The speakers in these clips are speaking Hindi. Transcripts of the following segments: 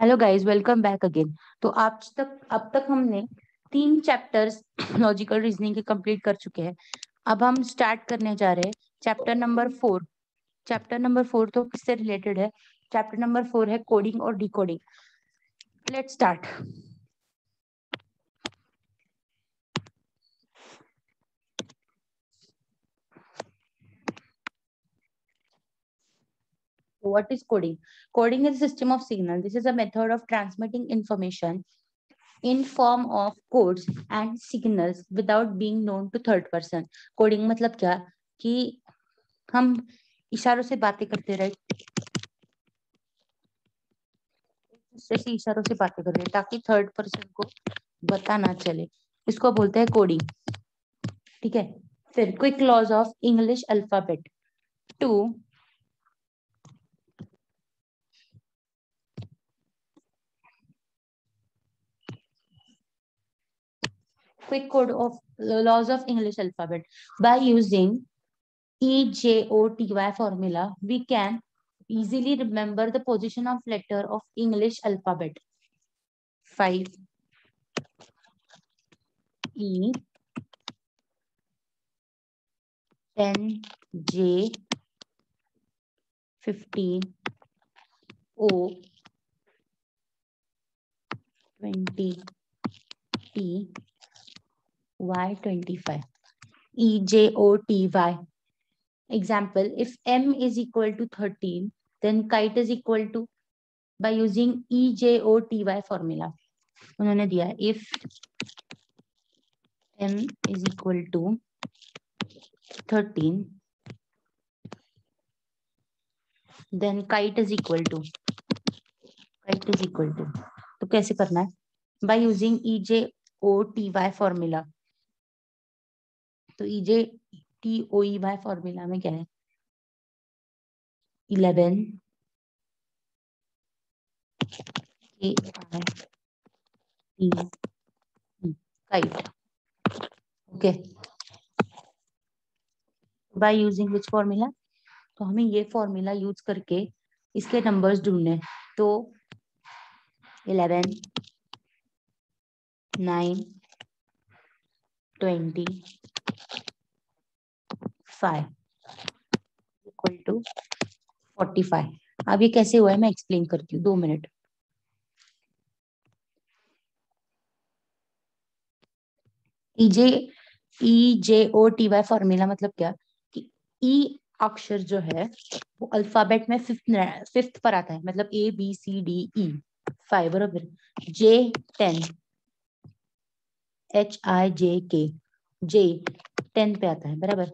Hello guys, welcome back again. तो अब तक हमने 3 चैप्टर्स लॉजिकल रीजनिंग के कंप्लीट कर चुके हैं। अब हम स्टार्ट करने जा रहे हैं चैप्टर नंबर 4। चैप्टर नंबर 4 तो किससे रिलेटेड है? चैप्टर नंबर 4 है कोडिंग और decoding. Let's start. What is coding? Coding is a system of signal. This is a method of transmitting information in form of codes and signals without being known to third person. Coding मतलब क्या कि हम इशारों से बातें करते रहे, दूसरे से इशारों से बातें कर रहे हैं ताकि थर्ड पर्सन को पता ना चले। इसको बोलते हैं कोडिंग। ठीक है। फिर quick laws of English alphabet. To quick code of laws of English alphabet. By using EJOTY formula, we can easily remember the position of letter of English alphabet. 5 E, 10 J, 15 O, 20 T, Y, 25. EJOTY. Example, if M is equal to 13, then kite is equal to, by using EJOTY formula. उन्होंने दिया if M is equal to 13, then kite is equal to, तो कैसे करना है? By using EJOTY formula. तो EJTOEY फॉर्मूला में क्या है? 11 kite. Okay. By using which formula? तो हमें ये फॉर्मूला यूज करके इसके नंबर्स ढूंढने। तो 11, 9, 20, 5 इक्वल टू 45। अब ये कैसे हुआ है मैं एक्सप्लेन करती हूँ, 2 मिनट। EJOTY फॉर्मूला मतलब क्या कि ई अक्षर जो है वो अल्फाबेट में फिफ्थ पर आता है, मतलब ABCDE 5 बराबर। J10, HIJK, J10 पे आता है बराबर।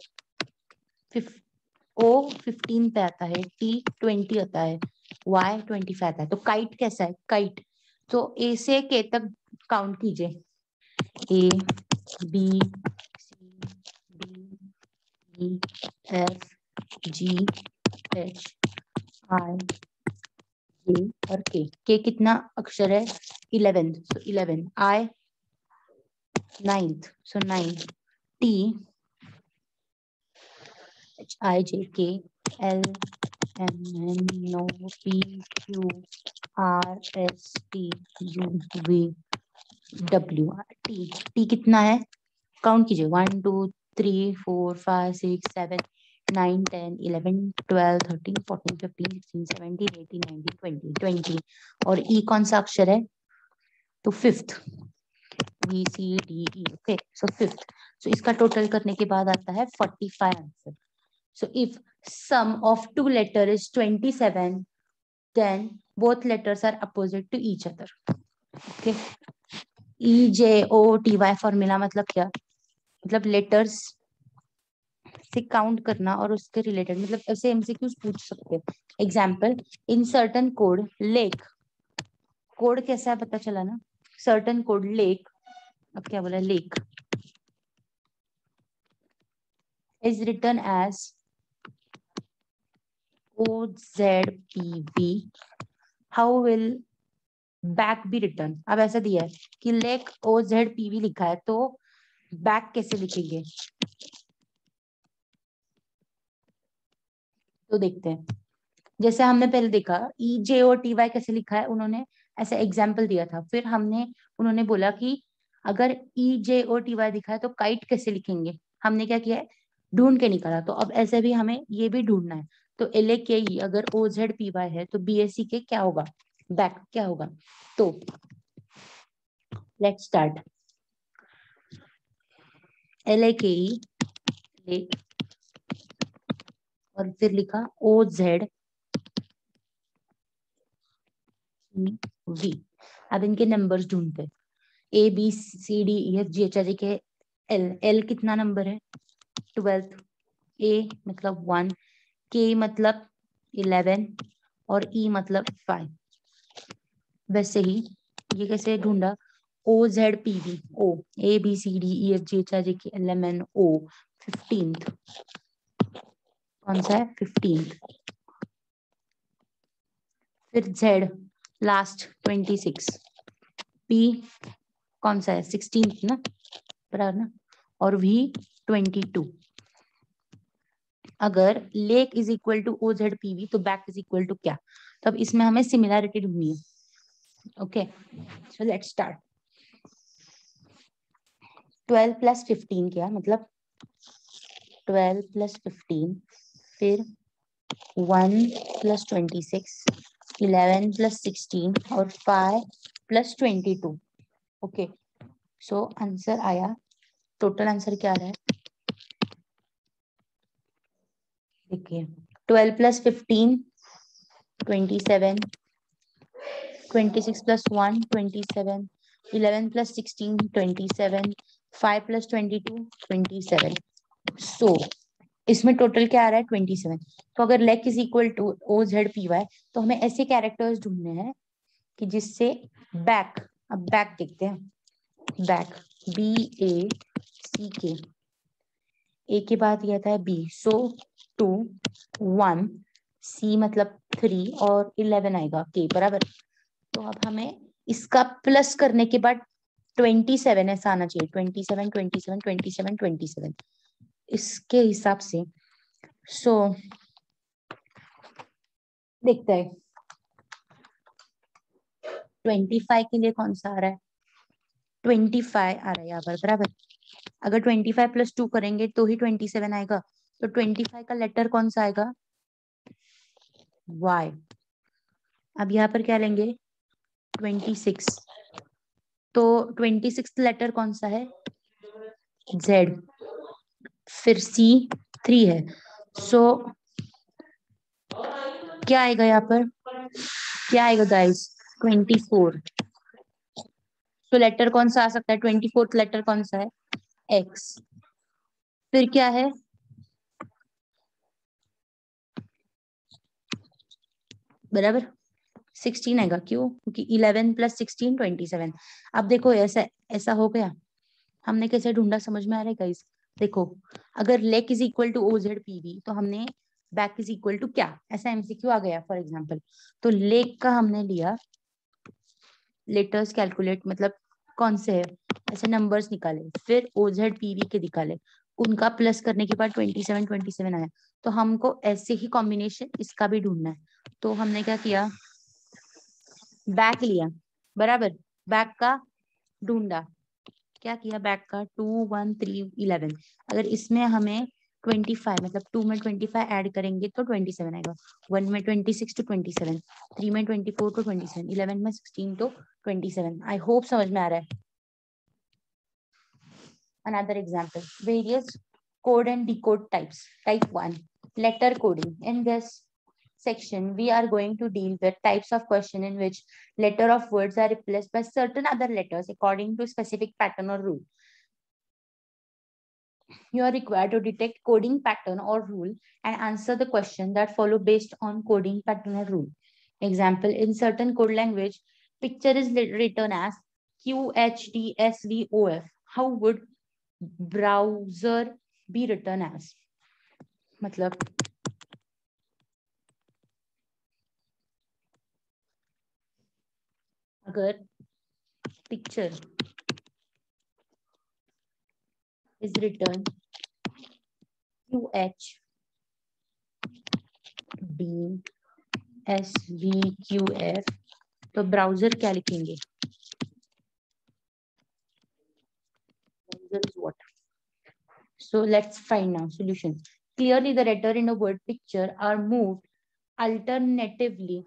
O15 पे आता है, T20 आता है, Y25 आता है। तो काइट कैसा है? काइट तो A से K तक काउंट कीजिए। ABCDEFGHIJ और K कितना अक्षर है? 11, so 11। I 9th, so 9। T HIJK LMNOPQRSTUVW। T कितना है? काउंट कीजिए। 1 2 3 4 5 6 7 9 10 11 12 13 14 15 16 17 18 19 20 और ई कौन सा अक्षर है? तो fifth, BCDE। Okay, so fifth. So इसका टोटल करने के बाद आता है 45 answer. So if sum of two letters is 27, then both letters are opposite to each other. Okay. EJOTY formula मतलब क्या? मतलब लेटर्स से काउंट करना और उसके रिलेटेड, मतलब ऐसे MCQs पूछ सकते हैं। Example, in certain code lake, code कैसा है पता चला ना? सर्टन कोड लेक, अब क्या बोला? Lake is written as OZPV, how will back भी रिटर्न? अब ऐसा दिया है कि लेक OZPV लिखा है, तो बैक कैसे लिखेंगे? तो देखते हैं। जैसे हमने पहले देखा EJOTY कैसे लिखा है उन्होंने, ऐसा एग्जाम्पल दिया था। फिर उन्होंने बोला कि अगर EJOTY दिखा है तो काइट कैसे लिखेंगे। हमने क्या किया है, ढूंढ के निकाला। तो अब ऐसे भी हमें ये भी ढूंढना है। तो LAKE अगर OZPY है तो BACK क्या होगा, बैक क्या होगा। तो लेट्स स्टार्ट। LAKE लेक, और फिर लिखा OZV। अब इनके नंबर्स ढूंढते, ABCDEFGH के L कितना नंबर है, 12th। A मतलब 1, K मतलब 11 और E मतलब 5। वैसे ही ये कैसे ढूंढा, OZPV, O ABCDEFGHIJKLMNO 15th, कौन सा है 15th। फिर Z लास्ट 26, P कौन सा है 16th ना, बराबर ना, और V 22। अगर lake is equal to OZPV तो बैक इज इक्वल टू क्या। तो अब इसमें हमें सिमिलैरिटी ढूंढनी है। Okay, so let's start. 12 + 15 क्या मतलब, 12 + 15, फिर 1 + 26, 11 + 16 और 5 + 22। ओके, सो आंसर आया, टोटल आंसर क्या आ रहा है देखिए, 12 + 15 27, 26 + 1 27, 11 + 16 27, 5 + 22 27। सो इसमें टोटल क्या आ रहा है 27। तो अगर lake is equal to OZPY तो हमें ऐसे कैरेक्टर्स ढूंढने हैं कि जिससे बैक, अब बैक देखते हैं, बैक BACK, A के बाद ये आता है B, सो 2 1, C मतलब 3 और 11 आएगा K बराबर। तो अब हमें इसका प्लस करने के बाद 27 ऐसा आना चाहिए, 27 27 27 27 इसके हिसाब से। सो देखते हैं 25 के लिए कौन सा आ रहा है, 25 आ रहा है यहाँ पर बराबर। अगर 25 + 2 करेंगे तो ही 27 आएगा। तो 25 का लेटर कौन सा आएगा, Y। अब यहाँ पर क्या लेंगे 26, तो 26 लेटर कौन सा है, Z। फिर C 3 है, सो क्या आएगा यहाँ पर, क्या आएगा गाइस 24। तो लेटर कौन सा आ सकता है, 24th लेटर कौन सा है, X। फिर क्या है, बराबर 16 आएगा, क्यों, क्योंकि 11 + 16 27। अब देखो ऐसा ऐसा हो गया, हमने कैसे ढूंढा समझ में आ रहा है गाइस। देखो अगर lake is equal to OZPV तो हमने बैक इज इक्वल टू क्या, ऐसा MCQ आ गया फॉर एग्जांपल। तो लेक का हमने लिया लेटर्स कैलकुलेट, मतलब कौन से है, ऐसे नंबर्स निकाले, फिर OZPV के निकाले, उनका प्लस करने के बाद 27 27 आया। तो हमको ऐसे ही कॉम्बिनेशन इसका भी ढूंढना है। तो हमने क्या किया, बैक लिया बराबर, बैक का ढूंढा, क्या किया बैक का 2 1 3 11। अगर इसमें हमें 25 मतलब 2 में 25 ऐड करेंगे तो 27 आएगा, 1 में 26 तो 27, 3 में 24 तो 27, 11 में 16 तो 27। आई होप समझ में आ रहा है। Another example, various code and decode types. Type 1, letter coding. In this section, we are going to deal with types of question in which letter of words are replaced by certain other letters according to specific pattern or rule. You are required to detect coding pattern or rule and answer the question that follow based on coding pattern or rule. Example, in certain code language, picture is written as QHDSVOF. How would browser be written as? मतलब अगर picture is written QHDSVQF तो ब्राउजर क्या लिखेंगे? Browser is what? So let's find now solution. Clearly, the letter in a word picture are moved alternatively,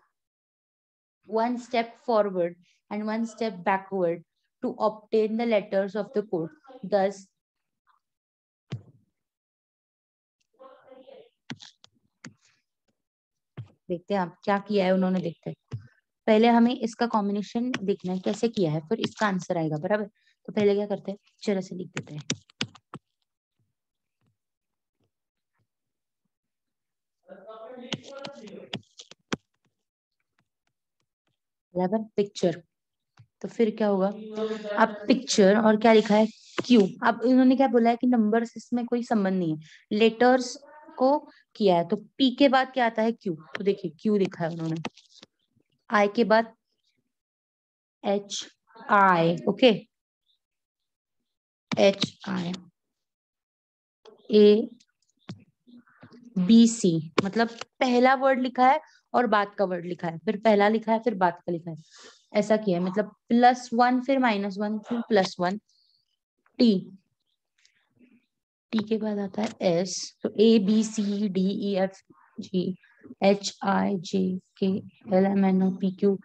one step forward and one step backward to obtain the letters of the code. Thus, देखते हैं आप क्या किया है उन्होंने, देखते हैं। पहले हमें इसका कॉम्बिनेशन देखना है कैसे किया है, फिर इसका आंसर आएगा, बराबर। तो पहले क्या करते हैं, पिक्चर ऐसे लिख देते हैं। बराबर, पिक्चर। तो फिर क्या होगा, अब पिक्चर और क्या लिखा है, क्यू। अब इन्होंने क्या बोला है कि नंबर्स इसमें कोई संबंध नहीं है, लेटर्स को किया है। तो पी के बाद क्या आता है, क्यू। तो देखिए क्यू लिखा है उन्होंने, आई के बाद H I, okay, H I, A B C, मतलब पहला वर्ड लिखा है और बाद का वर्ड लिखा है, फिर पहला लिखा है फिर बाद का लिखा है, ऐसा किया है। मतलब +1 फिर -1 फिर +1, टी, टी के बाद आता है एस। तो ABCDEFGHIJKLMNOPQ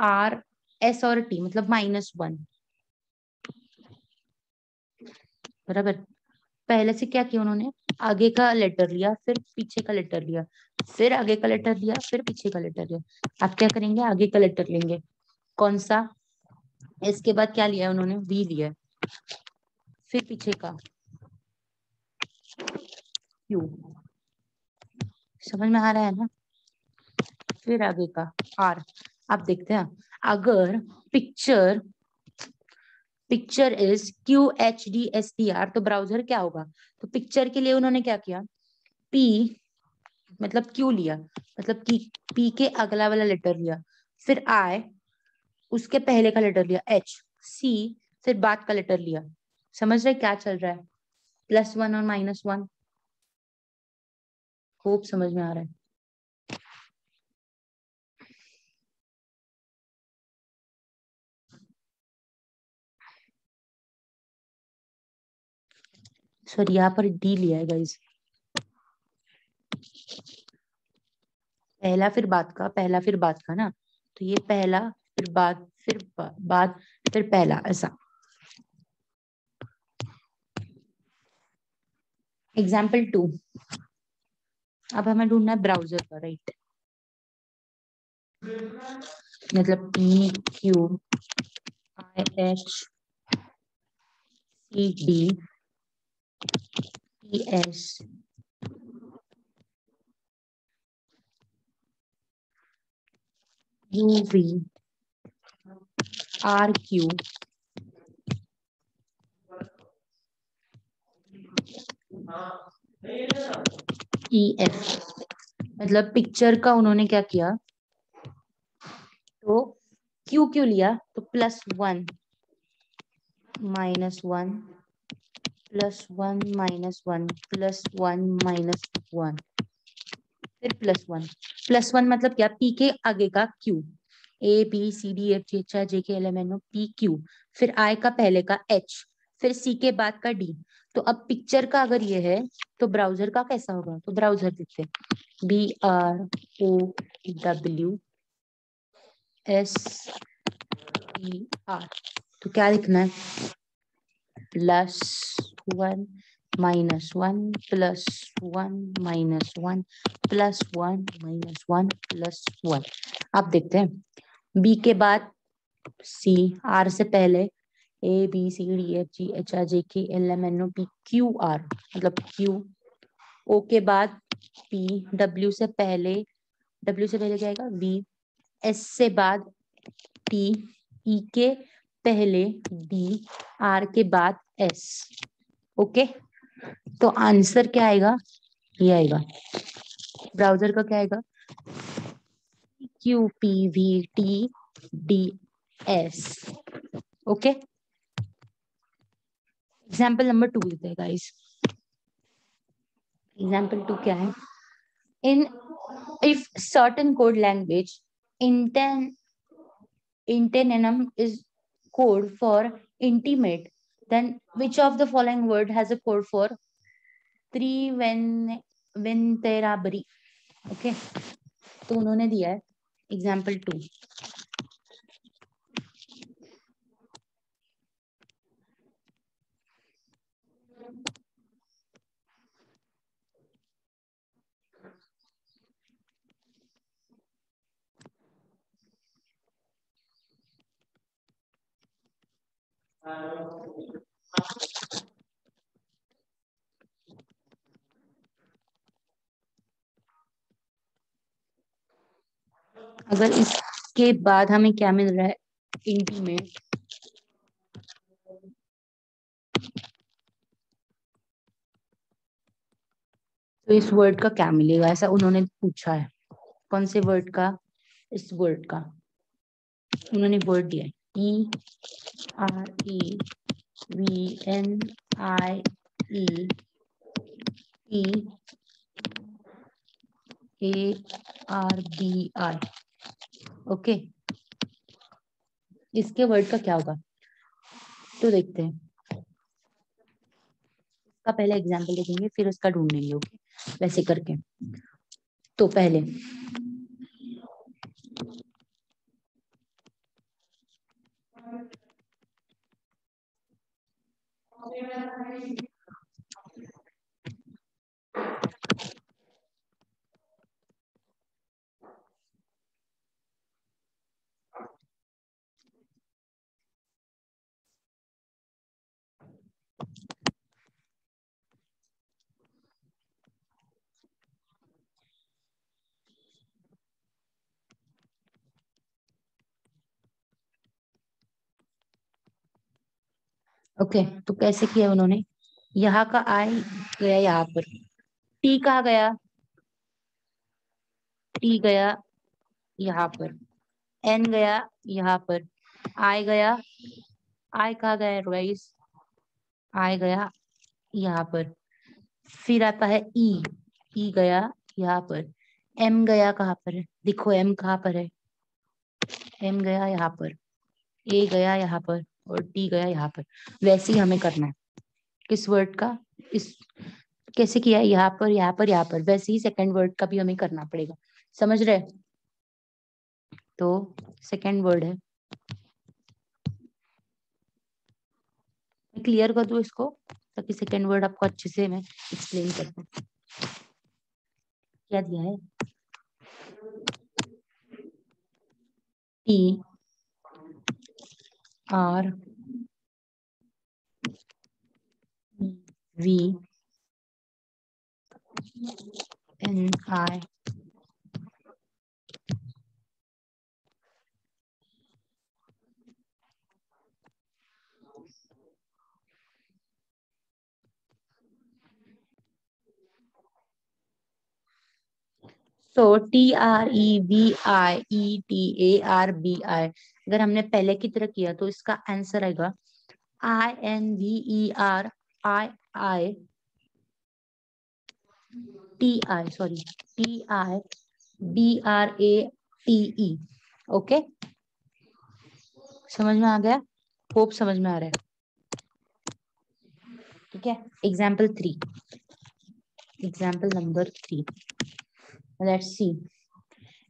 R S और T, मतलब -1, बराबर। पहले से क्या किया उन्होंने, आगे का लेटर लिया फिर पीछे का लेटर लिया, फिर आगे का लेटर लिया फिर पीछे का लेटर लिया। आप क्या करेंगे, आगे का लेटर लेंगे, कौन सा, इसके बाद क्या लिया है उन्होंने, वी लिया है, फिर पीछे का क्यू, समझ में आ रहा है ना, फिर आगे का आर। आप देखते हैं, अगर पिक्चर पिक्चर इज QHDSTR तो ब्राउजर क्या होगा। तो पिक्चर के लिए उन्होंने क्या किया, पी मतलब क्यू लिया, मतलब कि पी के अगला वाला लेटर लिया, फिर आई उसके पहले का लेटर लिया, एच सी फिर बाद का लेटर लिया। समझ रहे क्या चल रहा है, +1 और -1, होप समझ में आ रहा है। सॉरी, यहाँ पर डी लिया है गाइस, पहला फिर बाद का, पहला फिर बाद का ना, तो ये पहला फिर बाद फिर बाद फिर पहला, ऐसा। एग्जाम्पल 2, अब हमें ढूंढना है ब्राउजर का, राइट, मतलब PSCDEFEF, मतलब पिक्चर का उन्होंने क्या किया, तो क्यू क्यू लिया, तो +1 -1 +1 -1 +1 -1 फिर +1 मतलब क्या, पी के आगे का क्यू, ABCDFGHIJKLMNOPQ, फिर आई का पहले का एच, फिर सी के बाद का डी। तो अब पिक्चर का अगर ये है तो ब्राउजर का कैसा होगा, तो ब्राउजर देखते BROWSER। तो क्या लिखना है, +1 -1 +1 -1 +1 -1 +1। आप देखते हैं, बी के बाद सी, आर से पहले ABCDEFGHIJKLMNOPQR, मतलब क्यू, ओ के बाद पी, डब्ल्यू से पहले जाएगा वी, एस से बाद टी, ई के पहले डी, आर के बाद एस, ओके। तो आंसर क्या आएगा, ये आएगा, ब्राउजर का क्या आएगा, QPVTDS, ओके। एग्जाम्पल नंबर 2 देते हैं गाइस। एग्जाम्पल 2 क्या है, in if certain code language intend Inteninum is code for intimate. Then which of the following word has a code for त्रिवेंतराबरी? ओके, तो उन्होंने दिया है एग्जाम्पल 2. अगर इसके बाद हमें क्या मिल रहा है, इंटीमेट, तो इस वर्ड का क्या मिलेगा, ऐसा उन्होंने पूछा है. कौन से वर्ड का? इस वर्ड का. उन्होंने वर्ड दिया है EREVNIETARBI. ओके, इसके वर्ड का क्या होगा तो देखते हैं. इसका पहले एग्जाम्पल देखेंगे, फिर उसका ढूंढेंगे. ओके, वैसे करके. तो पहले ओके, तो कैसे किया उन्होंने, यहाँ का आई गया यहाँ पर, टी कहाँ गया, टी गया यहाँ पर, एन गया यहाँ पर, आई गया, आई कहाँ गया गाइस, आई गया यहाँ पर. फिर आता है ई, ई गया यहाँ पर, एम गया कहाँ पर है, देखो एम कहाँ पर है, एम गया यहाँ पर, ए गया यहाँ पर, और टी गया यहाँ पर. वैसे ही हमें करना है. किस वर्ड का, इस कैसे किया है, यहाँ पर यहाँ पर यहाँ पर, वैसे ही सेकंड वर्ड का भी हमें करना पड़ेगा. समझ रहे? तो सेकंड वर्ड है, मैं क्लियर कर दूं इसको ताकि सेकंड वर्ड आपको अच्छे से मैं एक्सप्लेन कर दूं. क्या दिया है, TREVNI. तो TREVIETARBI. अगर हमने पहले की तरह किया तो इसका आंसर आएगा INVERTI, सॉरी, TIBRATE. ओके, समझ में आ गया? होप समझ में आ रहा है. ठीक है, example number 3. Let's see.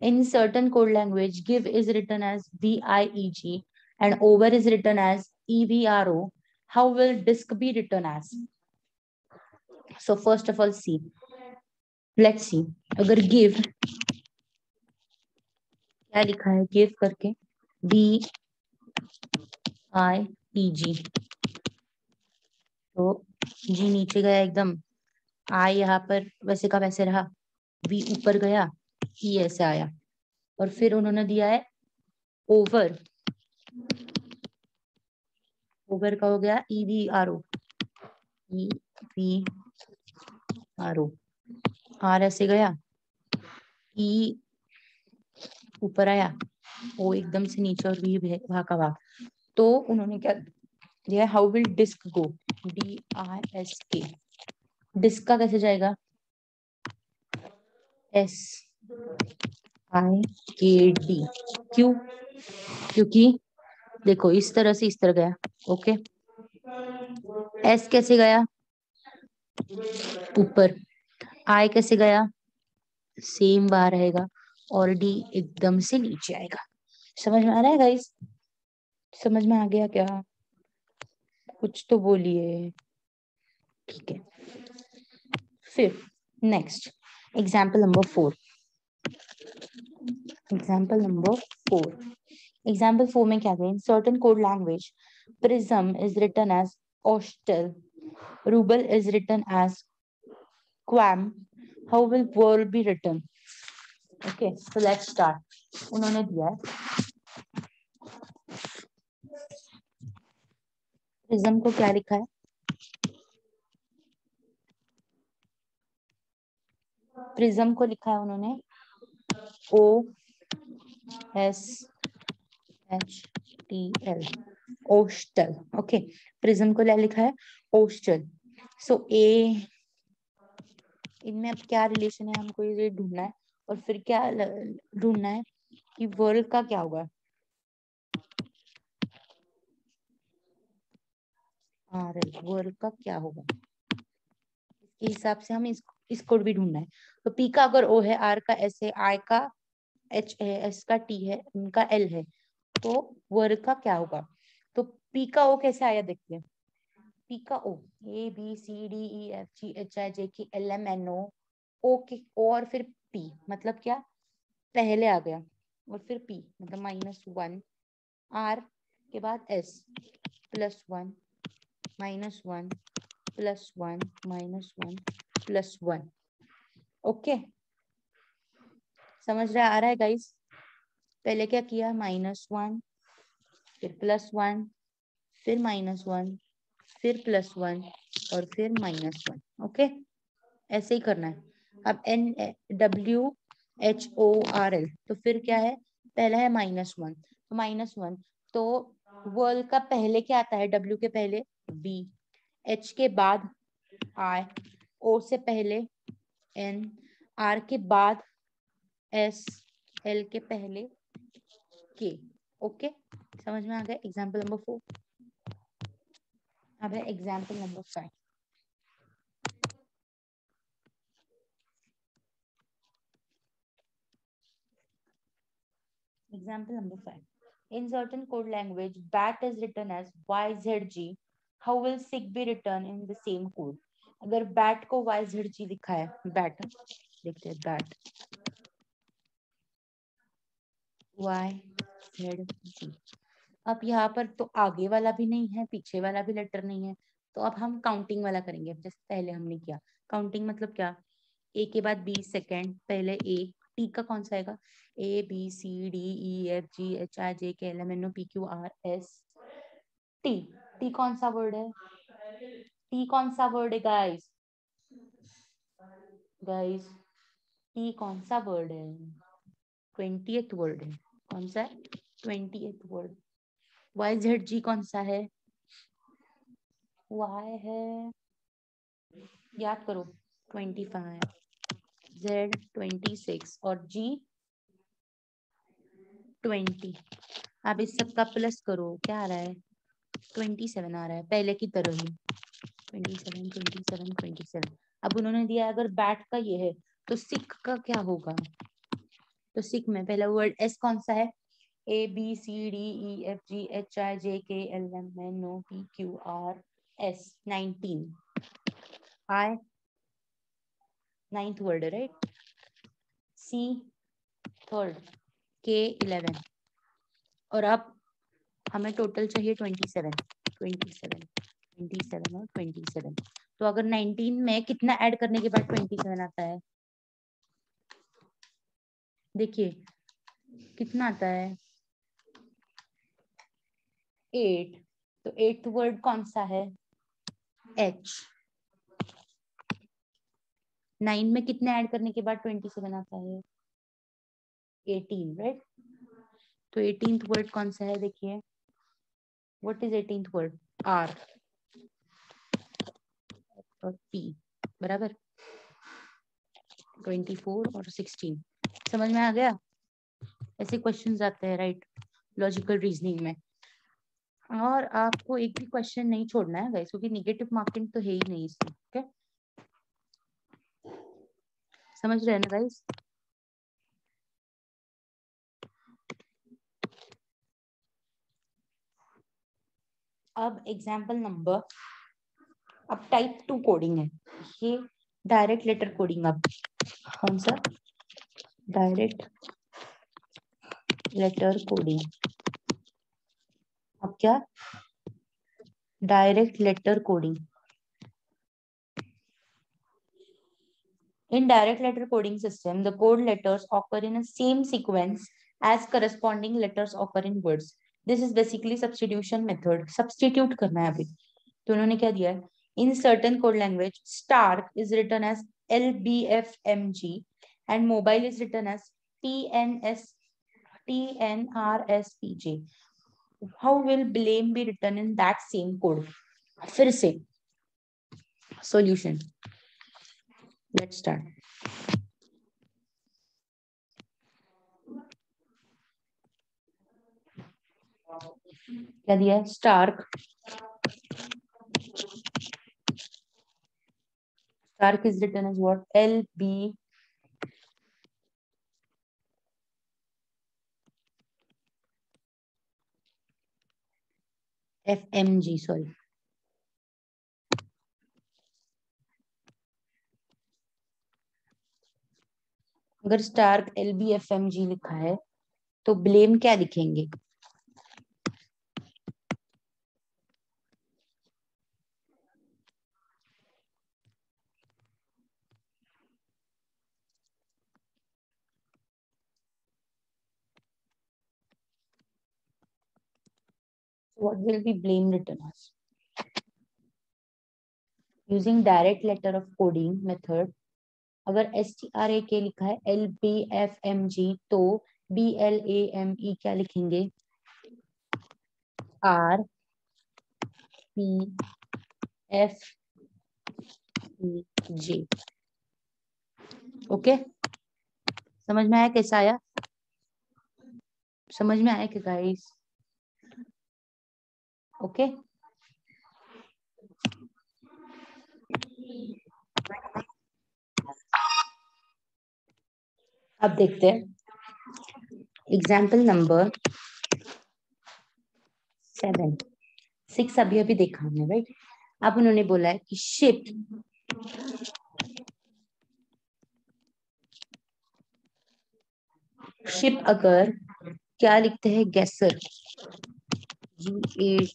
In certain code language, give is written as VIEG and over is written as EVRO. How will disk be written as? So first of all, see. Let's see. अगर give क्या लिखा है, give करके VIEG, तो जी नीचे गया एकदम, आई यहाँ पर वैसे का वैसे रहा, वी ऊपर गया, ई ऐसे आया, और फिर उन्होंने दिया है ओवर. ओवर का हो गया EVRO, EVRO. आर ऐसे गया, ई ऊपर आया, ओ एकदम से नीचे, और वी वहां का वहां. तो उन्होंने क्या दिया, how will disk go, DISK. Disk का कैसे जाएगा, SIKD. क्यों, क्योंकि देखो इस तरह से इस तरह गया, ओके। एस कैसे गया ऊपर, आई कैसे गया सेम बार रहेगा, और डी एकदम से नीचे आएगा। समझ में आ रहा है गाइस? समझ में आ गया क्या? कुछ तो बोलिए। ठीक है, फिर next example number 4। Example number 4, example 4 में क्या कहें, certain code language prism is written as ostal, ruble is written as quam, how will word be written? Okay, so let's start. उन्होंने दिया है प्रिज्म को क्या लिखा है, प्रिज्म को लिखा है उन्होंने O S H T L, ostal. Okay, prism को क्या लिखा है, ओस्टल। सो ए, इनमें अब क्या रिलेशन है हमको ये ढूंढना है, और फिर क्या ढूंढना है कि वर्ल्ड का क्या होगा, आर वर्ल्ड का क्या होगा, इसके हिसाब से हमें इसको भी ढूंढना है। तो पी का अगर ओ है, आर का एस है, आई का एच है, एस का टी है, उनका एल है, तो वर्ग का क्या होगा? तो पी का ओ कैसे आया देखते हैं। पी का O, A B C D E F G H I J K L M N ओ के ओ और फिर पी, मतलब क्या, पहले आ गया और फिर पी मतलब -1, आर के बाद एस +1 -1 +1 -1 +1। ओके, समझ रहा आ रहा है गाइस? पहले क्या किया, -1 फिर +1 फिर -1 फिर +1 और फिर -1। ओके, ऐसे ही करना है। अब N W H O R L, तो फिर क्या है, पहला है -1, तो -1, तो वर्ल्ड का पहले क्या आता है, डब्ल्यू के पहले बी, एच के बाद आई, ओ से पहले एन, आर के बाद एस, एल के पहले के। ओके, समझ में आ गया? Example number 4। अब है example number 5। Example number 5. In certain code language, bat is written as YZG. How will sick be written in the same code? अगर bat को YZG लिखा है, bat देखते हैं, bat YZG। अब यहाँ पर तो आगे वाला भी नहीं है, पीछे वाला भी लेटर नहीं है, तो अब हम काउंटिंग वाला करेंगे जैसे पहले हमने किया। काउंटिंग मतलब क्या, ए के बाद बी सेकेंड, पहले ए, टी का कौन सा आएगा, A B C D E F G H I J K L M N O P Q R S T. T कौन सा वर्ड है, टी कौन सा वर्ड है गाइस, गाइस टी कौन सा वर्ड है, 20th वर्ड है, कौन सा है, 20th वर्ड। वाई जेड जी कौन सा है, वाई है, याद करो, 25, जेड 26 और जी 20। अब इस सब का प्लस करो, क्या आ रहा है, 27 आ रहा है, पहले की तरह ही 27 27 27। अब उन्होंने दिया अगर बैट का ये है, तो सिक का क्या होगा, तो सिक में पहला वर्ड एस कौन सा है, A B C D E F G H I J K L M N O P Q R S 19, I 9th word है राइट, सी 3rd, के 11, और अब हमें टोटल चाहिए 27 27 27 और 27। तो अगर 19 में कितना ऐड करने के बाद 27 आता है, देखिए कितना आता है, 8। तो 8th वर्ड कौन सा है, एच। 9 में कितने ऐड करने के बाद 27 आता है, 18 राइट। तो 18th वर्ड कौन सा है, देखिए what is 18th word, R और पी, बराबर 24 और 16। समझ में आ गया? ऐसे क्वेश्चंस आते हैं राइट। लॉजिकल रीजनिंग में। और आपको एक भी क्वेश्चन नहीं छोड़ना है गाइस, क्योंकि निगेटिव मार्किंग तो है ही नहीं इसमें। ओके, समझ रहे हैं ना गाइस? अब एग्जाम्पल नंबर, अब टाइप 2 कोडिंग है ये, डायरेक्ट लेटर कोडिंग। अब कौन सा? Direct letter coding. अब क्या? Direct letter coding. In direct letter coding system, the code letters occur in a same sequence as corresponding letters occur in words. This is basically substitution method. Substitute करना है अभी। तो उन्होंने क्या दिया है? In certain code language, Stark is written as LBFMG and mobile is written as TNRSPJ. How will blame be written in that same code? फिर से solution. Let's start. क्या दिया है? Stark is written as what? LB FMG, sorry. अगर स्टार्क LBFMG लिखा है तो ब्लेम क्या लिखेंगे? What will be blame written as? Using direct letter of coding method, अगर STRAK लिखा है LBFMG तो BLAME क्या लिखेंगे? RPFEJ। ओके, समझ में आया? कैसा आया? समझ में आया क्या गाइस? ओके, अब देखते हैं एग्जाम्पल नंबर 6 अभी अभी देखा हमने, राइट? अब उन्होंने बोला है कि शिप अगर क्या लिखते हैं? गैसर, GASSR,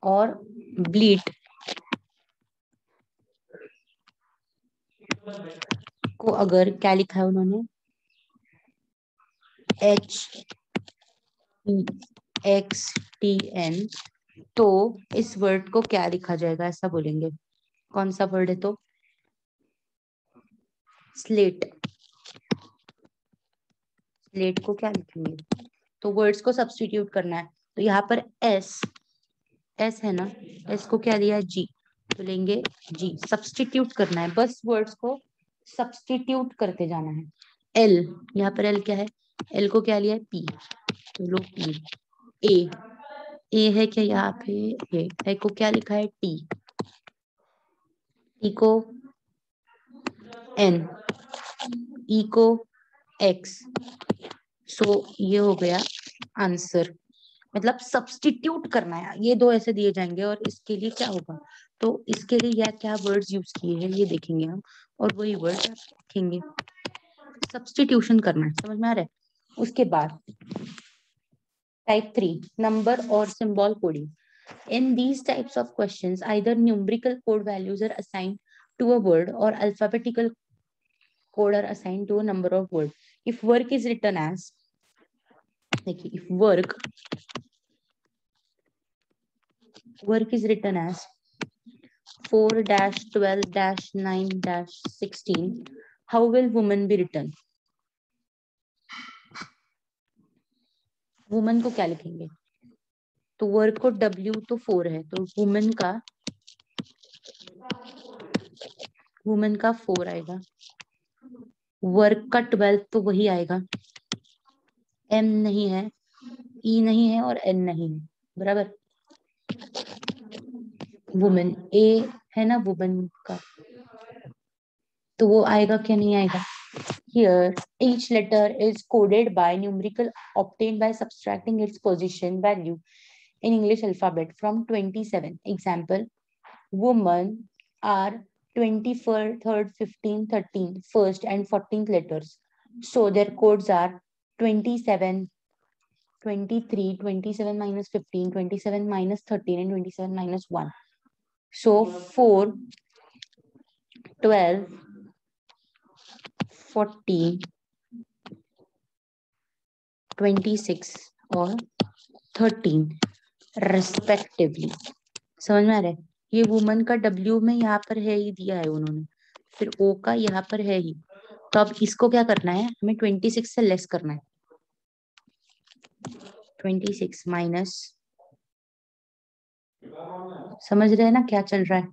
और ब्लीड को अगर क्या लिखा है उन्होंने? HEXTN, तो इस वर्ड को क्या लिखा जाएगा? ऐसा बोलेंगे। कौन सा वर्ड है? तो स्लेट। स्लेट को क्या लिखेंगे? तो वर्ड्स को सब्स्टिट्यूट करना है। तो यहाँ पर एस है ना, एस को क्या दिया है? जी, तो लेंगे जी। सब्स्टिट्यूट करना है, बस वर्ड्स को सब्स्टिट्यूट करते जाना है। एल, यहाँ पर एल क्या है? एल को क्या लिया है? पी, तो लो पी। ए है क्या यहाँ पे? ए को क्या लिखा है? टी, टी को एन, ई को एक्स। सो ये हो गया आंसर। मतलब सब्स्टिट्यूट करना है। ये दो ऐसे दिए जाएंगे और इसके लिए क्या होगा? तो इसके लिए या क्या वर्ड्स यूज किए हैं ये देखेंगे हम, और वही वर्ड लिखेंगे। सब्स्टिट्यूशन करना है, समझ में आ रहा है? उसके बाद टाइप 3, नंबर और symbol coding. In these types of questions, either numerical code values are assigned to a word or alphabetical code are assigned to a number of words. If work is written as, देखिए, if work is written as 4-12-9-16, how will woman be written? Woman को क्या लिखेंगे? तो वर्क को W तो 4 है, तो वुमन का 4 आएगा। वर्क का 12 तो वही आएगा, एम नहीं है, ई नहीं है और एन नहीं है, बराबर। वुमेन ए है ना वुमेन का, तो वो आएगा क्या, नहीं आएगा। Here, each letter is coded by numerical obtained by subtracting its position value in English alphabet from 27. Example, woman are 21st, 3rd, 15th, 13th, 1st and 14th letters. So their codes are 27, 23, 27 minus 15, 27 minus 13 and 27 minus 1. So 4, 12, 14, 26 और 13 रेस्पेक्टिवली। समझ में आ रहा है। ये वुमन का डब्ल्यू में यहाँ पर है ही दिया है उन्होंने, फिर ओ का यहाँ पर है ही, तो अब इसको क्या करना है, हमें 26 से लेस करना है। 26 माइनस, समझ रहे हैं ना क्या चल रहा है।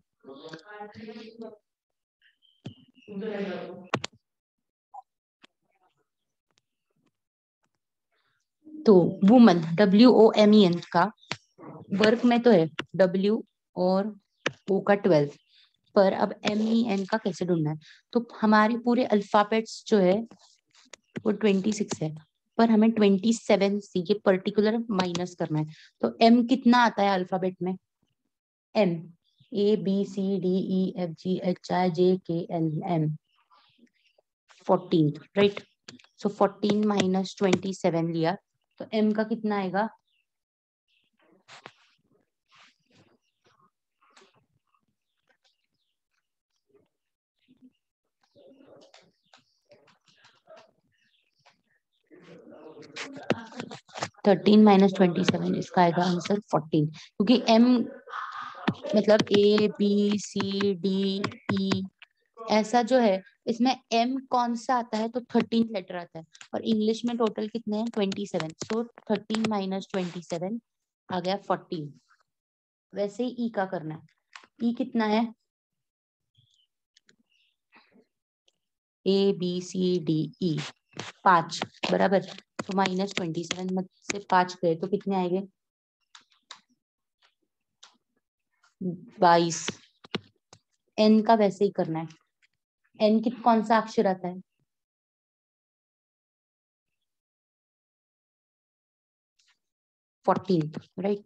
तो वुमन WOMEN का वर्क में तो है W और O का 12, पर अब MEN का कैसे ढूंढना है। तो हमारे पूरे अल्फाबेट्स जो है वो 26 है, पर हमें 27 से ये पर्टिकुलर माइनस करना है। तो M कितना आता है अल्फाबेट में, M ABCDEFGHIJKLM 14, राइट। सो 14 माइनस 27 लिया तो M का कितना आएगा, 13 माइनस 27, इसका आएगा आंसर 14, क्योंकि M मतलब ABCDE ऐसा जो है इसमें M कौन सा आता है, तो 13 लेटर आता है, और इंग्लिश में टोटल कितने हैं 27, सो 13 माइनस 27 आ गया 14। वैसे ही E का करना है, E कितना है ABCDE 5, बराबर। तो माइनस 27 में से 5 गए तो कितने आएंगे 22। N का वैसे ही करना है, N कौन सा अक्षर आता है, 14, राइट।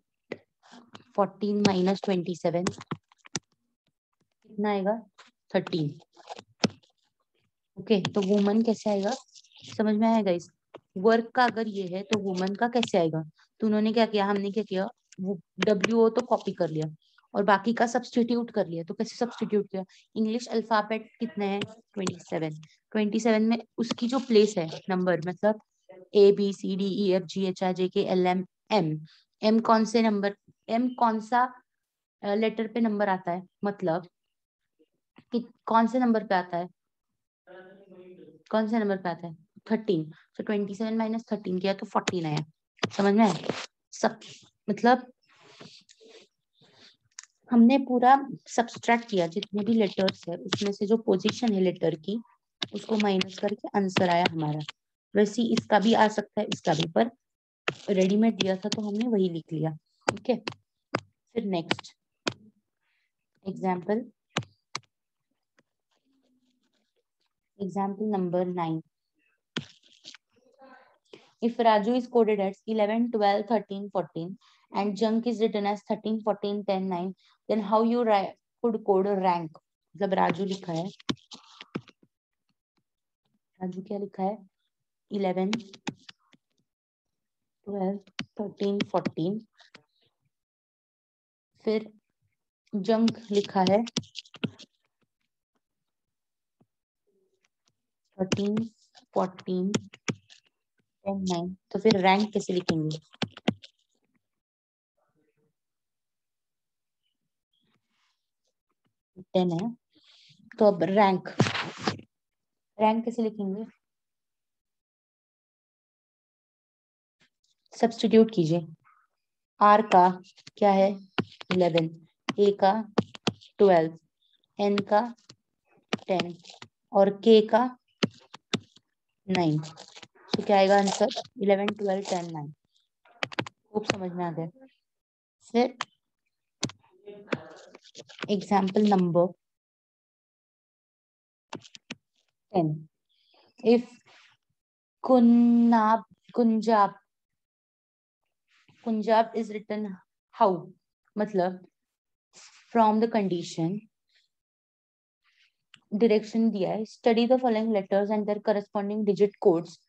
14 माइनस 27 कितना आएगा 13। ओके, तो वुमन कैसे आएगा, समझ में आएगा। इस वर्क का अगर ये है तो वुमन का कैसे आएगा, तो उन्होंने क्या किया, हमने क्या किया, वो WO तो कॉपी कर लिया और बाकी का सब्स्टिट्यूट कर लिया। तो कैसे सब्स्टिट्यूट किया, इंग्लिश अल्फाबेट कितने हैं 27, 27 में उसकी जो प्लेस है नंबर, मतलब ABCDEFGHIJKLM M कौन से नंबर, M कौन सा लेटर पे नंबर आता है, मतलब कि कौन से नंबर पे आता है, कौन से नंबर पे आता है 13। तो 27 माइनस 13 किया तो 14 आया। समझ में आया सब, मतलब हमने पूरा सब्सट्रैक्ट किया जितने भी लेटर्स है उसमें से जो पोजीशन है लेटर की उसको माइनस करके आंसर आया हमारा। वैसे ही इसका भी आ सकता है, इसका भी, पर रेडीमेड दिया था तो हमने वही लिख लिया। ठीक है, फिर next example, example number 9। If Raju is coded as 11, 12, 13, 14 and Junk is written as 13, 14, 10, 9, then how you could code a rank? मतलब राजू लिखा है, राजू क्या लिखा है 11, 12, 13, 14, फिर जंक लिखा है 13, 14, 10, 9, तो फिर रैंक कैसे लिखेंगे, 10 है, तो अब रैंक, रैंक कैसे लिखेंगे, सब्स्टिट्यूट कीजिए। आर का क्या है 11, ए का 12, एन का 10 और के का 9। तो क्या आएगा आंसर? 11, 12, 10, 9। खूब समझ में आ गया। फिर एग्जाम्पल नंबर 10। इफ कुन्नाब कुंजाब कुंजाब इज रिटन हाउ, मतलब फ्रॉम द कंडीशन डायरेक्शन दिया है, study the following letters and their corresponding digit codes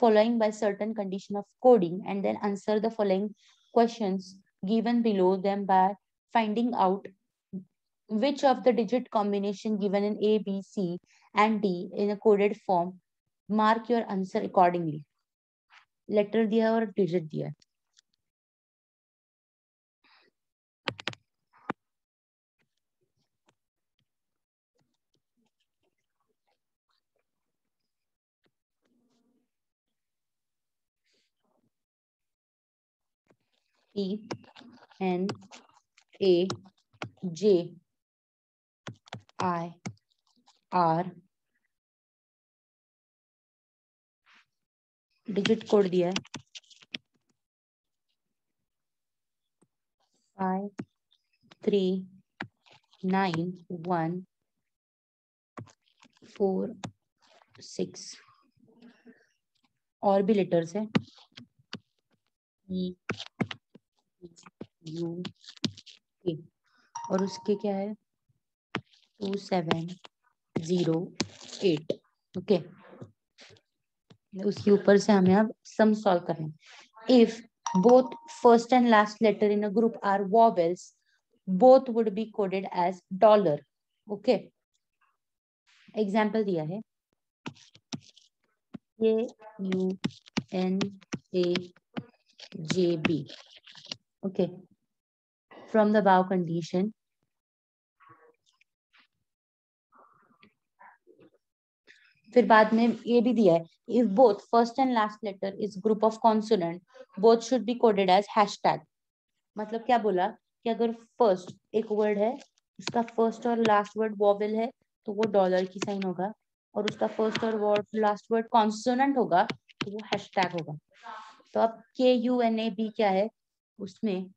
following by certain condition of coding, and then answer the following questions given below them by finding out which of the digit combination given in A, B, C and D in a coded form. Mark your answer accordingly. Letter दिया है और डिजिट दिया है। P N A J I R digit code दिया है 5 3 9 1 4 6। और भी लेटर्स है E U K, और उसके क्या है 2708। ओके, उसके ऊपर से हमें अब सम सॉल्व करना है। If both first and last letter in a group are vowels, both would be coded as dollar. Okay, example दिया है KUNAJB। okay, from the above condition फिर बाद में ये भी दिया है if both first and last letter is group of consonant both should be coded as hashtag. मतलब क्या बोला कि अगर फर्स्ट एक वर्ड है, उसका फर्स्ट और लास्ट वर्ड वॉवेल है तो वो डॉलर की साइन होगा, और उसका फर्स्ट और वर्ड लास्ट वर्ड कॉन्सोनेंट होगा तो वो हैशटैग होगा। तो अब KUNAB क्या है, उसमें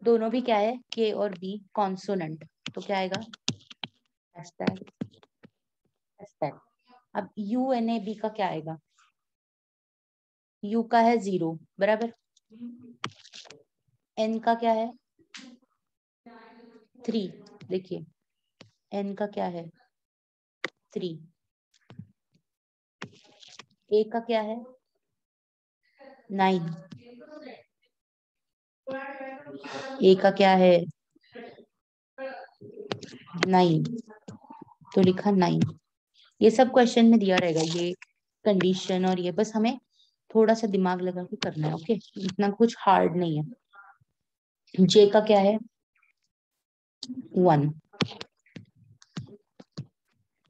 दोनों भी क्या है K और B कॉन्सोनेंट, तो क्या आएगा हैशटैग हैशटैग। अब UNAB का क्या आएगा, U का है 0 बराबर, N का क्या है 3, देखिए N का क्या है 3, A का क्या है 9, A का क्या है 9, तो लिखा 9। ये सब क्वेश्चन में दिया रहेगा, ये कंडीशन और ये बस हमें थोड़ा सा दिमाग लगा के करना है। ओके, इतना कुछ हार्ड नहीं है। J का क्या है 1,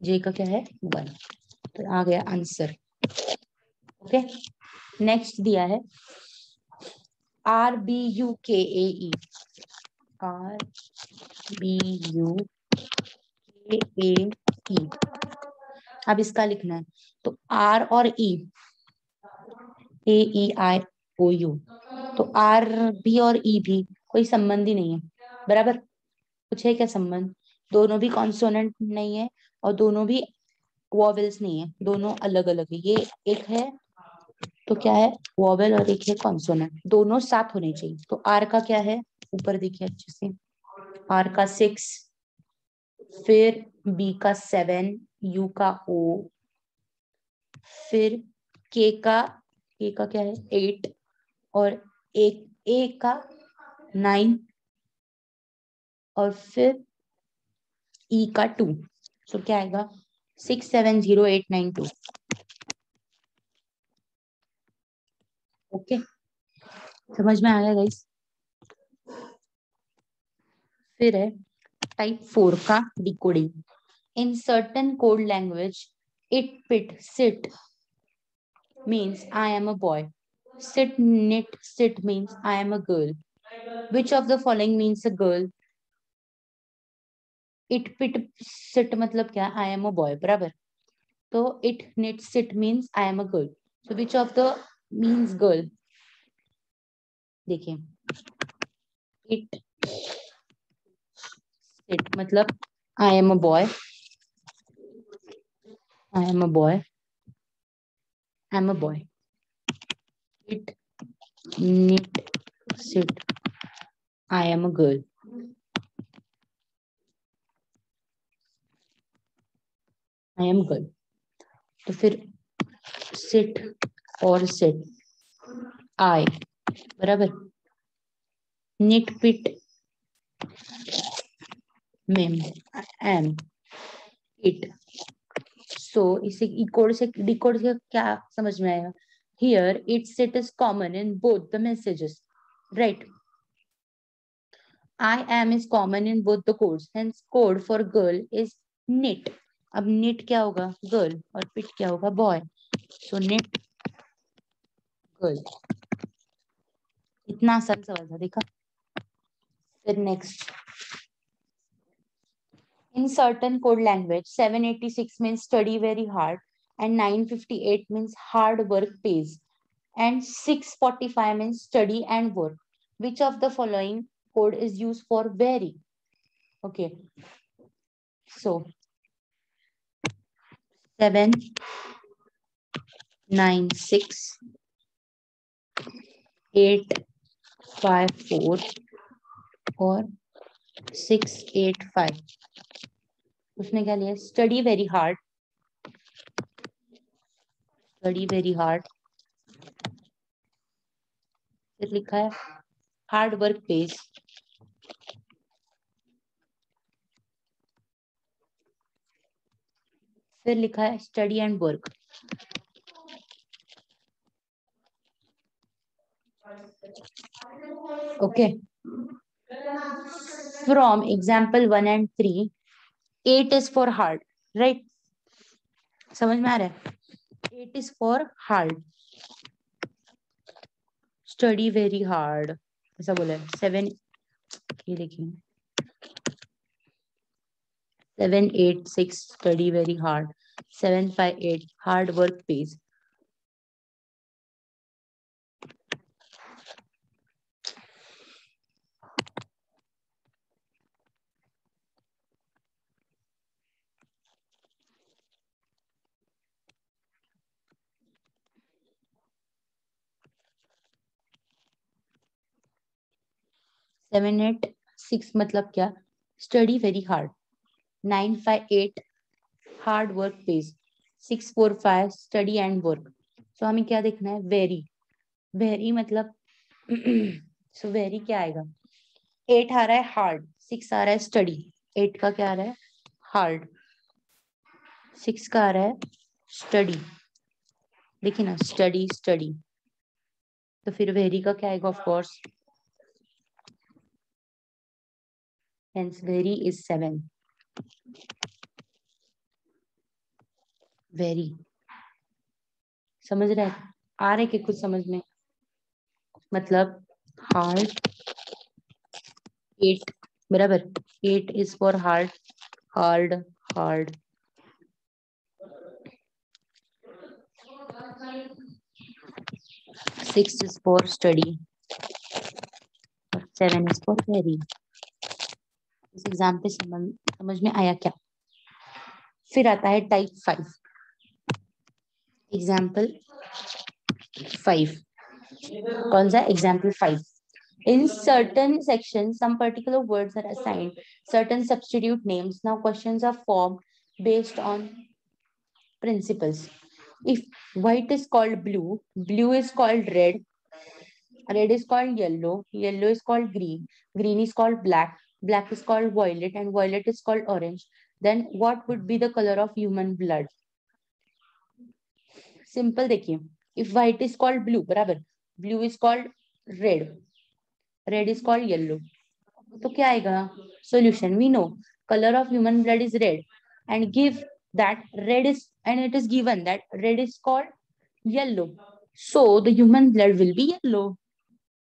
J का क्या है 1, तो आ गया आंसर। ओके, नेक्स्ट दिया है RBUKAE, RBUKAE। अब इसका लिखना है तो R और E AEIOU, तो R भी और E भी कोई संबंध ही नहीं है बराबर, कुछ है क्या संबंध? दोनों भी कॉन्सोनेंट नहीं है और दोनों भी वॉवेल्स नहीं है, दोनों अलग अलग है। ये एक है तो क्या है वॉवेल और एक है कॉन्सोनेंट, दोनों साथ होने चाहिए। तो आर का क्या है, ऊपर देखिए अच्छे से, आर का 6, फिर बी का 7, यू का O, फिर के का क्या है 8, और एक ए का 9, और फिर ई का 2। तो क्या आएगा 670892। ओके, समझ में आया गाइस? फिर है टाइप 4 का decoding. In certain code language it pit sit means I am a boy, sit knit sit means I am a girl. Which of the following means a girl? It pit sit मतलब क्या, आई एम अ बॉय बराबर, तो it knits it means I am a girl. So which of the means girl? देखिए it it मतलब I am a boy. I am a boy. I am a boy. It knit sit. I am a girl. I am girl. तो फिर sit और sit I बराबर knit pit mem am it. So इसे डिकोड से क्या समझ में आया? Here it sit is common in both the messages, right? I am is common in both the codes. Hence code for girl is knit. अब knit क्या होगा? Girl. और pit क्या होगा? Boy. So knit girl. इतना आसान सवाल था, देखा? फिर next. In certain code language, 786 means study very hard and 958 means hard work pays and 645 means study and work. Which of the following code is used for very? Okay. So 7, 9, 6, 8, 5, 4 और 6, 8, 5. उसने क्या लिया? Study very hard. Study very hard. फिर लिखा है हार्ड वर्क पेज. फिर लिखा है study and work. Okay. From example 1 and 3, 8 is for hard, right? समझ में आ रहा है? 8 is for hard. Study very hard. ऐसा बोला है. 7, ये देखिए 7, 8, 6 study very hard. 7, 5, 8 hard work pays. Seven eight six मतलब क्या? Study very hard. 9, 5, 8 hard work pays. 6, 4, 5 study and work. So हमें क्या देखना है? वेरी. वेरी मतलब सो वेरी क्या आएगा? 8 आ रहा है हार्ड, 6 आ रहा है स्टडी. 8 का क्या आ रहा है? हार्ड. 6 का आ रहा है स्टडी. देखिए ना, स्टडी स्टडी. तो फिर वेरी का क्या आएगा? Of course hence very is 7. very. समझ रहे हैं? आ रहे कि कुछ समझ में? मतलब हार्ड 8 बराबर 8 is for hard. Hard hard. 6 is for study. 7 is for very. इस एग्जाम पे समझ में आया क्या? फिर आता है टाइप 5. एग्जाम्पल 5. कौन सा? Example 5. In certain sections, some particular words are assigned certain substitute names. Now questions are formed based on principles. If white is called blue, blue is called red, red is called yellow, yellow is called green, green is called black, black is called violet, and violet is called orange, then what would be the color of human blood? Simple देखिए. If white is called blue, बराबर, blue is called red, red is called yellow, तो क्या आएगा? Solution. We know color of human blood is red and give that red is, and it is given that red is called yellow. So the human blood will be yellow.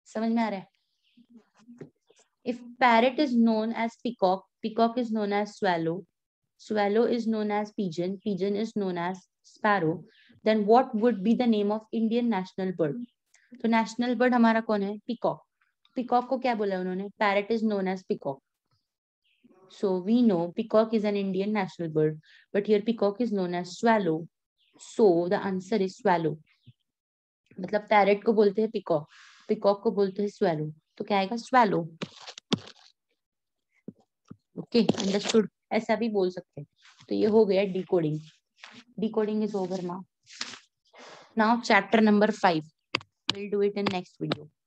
समझ में आ रहा है? If parrot is known as peacock, peacock is known as swallow, swallow is known as pigeon, pigeon is known as sparrow, then what would be the name of Indian national bird? तो national bird हमारा कौन है? Peacock. Peacock को क्या बोला उन्होंने? Parrot is known as peacock. So we know peacock is an Indian national bird, but here peacock is known as swallow. So the answer is swallow. मतलब पैरेट को बोलते हैं पिकॉक, पिकॉक को बोलते हैं स्वैलो, तो क्या आएगा? स्वैलो. Okay, understood. ऐसा भी बोल सकते हैं. तो ये हो गया decoding. Decoding is over now. Now chapter number 5 we'll do it in next video.